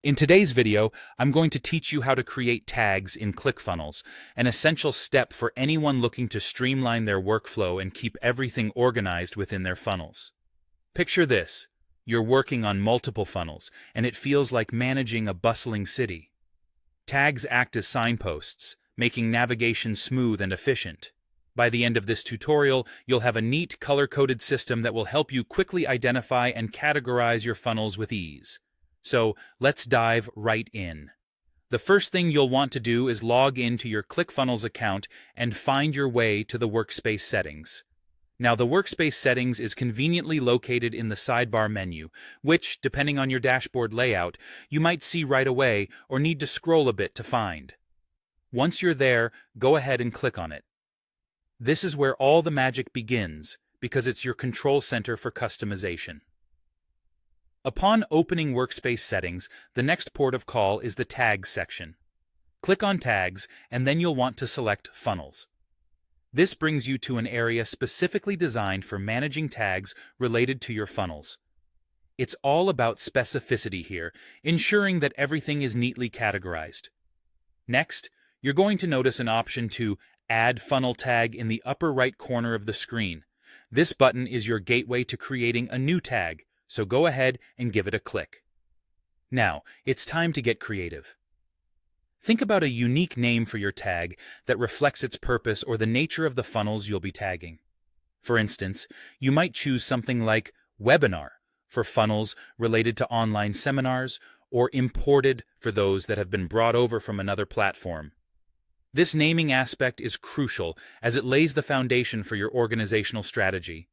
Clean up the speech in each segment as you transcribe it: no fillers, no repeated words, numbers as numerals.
In today's video, I'm going to teach you how to create tags in ClickFunnels, an essential step for anyone looking to streamline their workflow and keep everything organized within their funnels. Picture this. You're working on multiple funnels, and it feels like managing a bustling city. Tags act as signposts, making navigation smooth and efficient. By the end of this tutorial, you'll have a neat color-coded system that will help you quickly identify and categorize your funnels with ease. So let's dive right in. The first thing you'll want to do is log into your ClickFunnels account and find your way to the workspace settings. Now, the workspace settings is conveniently located in the sidebar menu, which, depending on your dashboard layout, you might see right away or need to scroll a bit to find. Once you're there, go ahead and click on it. This is where all the magic begins, because it's your control center for customization. Upon opening Workspace Settings, the next port of call is the Tags section. Click on Tags, and then you'll want to select Funnels. This brings you to an area specifically designed for managing tags related to your funnels. It's all about specificity here, ensuring that everything is neatly categorized. Next, you're going to notice an option to Add Funnel Tag in the upper right corner of the screen. This button is your gateway to creating a new tag, so go ahead and give it a click. Now, it's time to get creative. Think about a unique name for your tag that reflects its purpose or the nature of the funnels you'll be tagging. For instance, you might choose something like Webinar for funnels related to online seminars, or Imported for those that have been brought over from another platform. This naming aspect is crucial as it lays the foundation for your organizational strategy.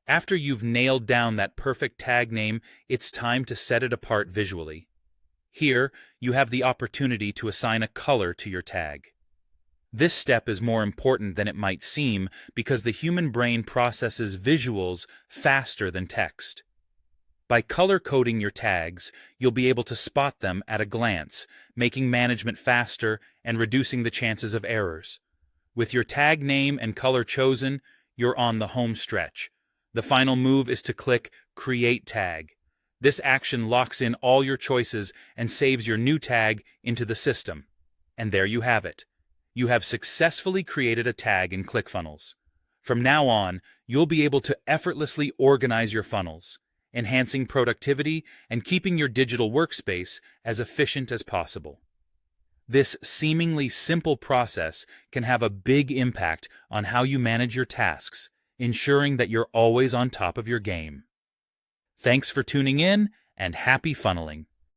After you've nailed down that perfect tag name, it's time to set it apart visually. Here, you have the opportunity to assign a color to your tag. This step is more important than it might seem because the human brain processes visuals faster than text. By color-coding your tags, you'll be able to spot them at a glance, making management faster and reducing the chances of errors. With your tag name and color chosen, you're on the home stretch. The final move is to click Create Tag. This action locks in all your choices and saves your new tag into the system. And there you have it. You have successfully created a tag in ClickFunnels. From now on, you'll be able to effortlessly organize your funnels, enhancing productivity and keeping your digital workspace as efficient as possible. This seemingly simple process can have a big impact on how you manage your tasks, ensuring that you're always on top of your game. Thanks for tuning in, and happy funneling!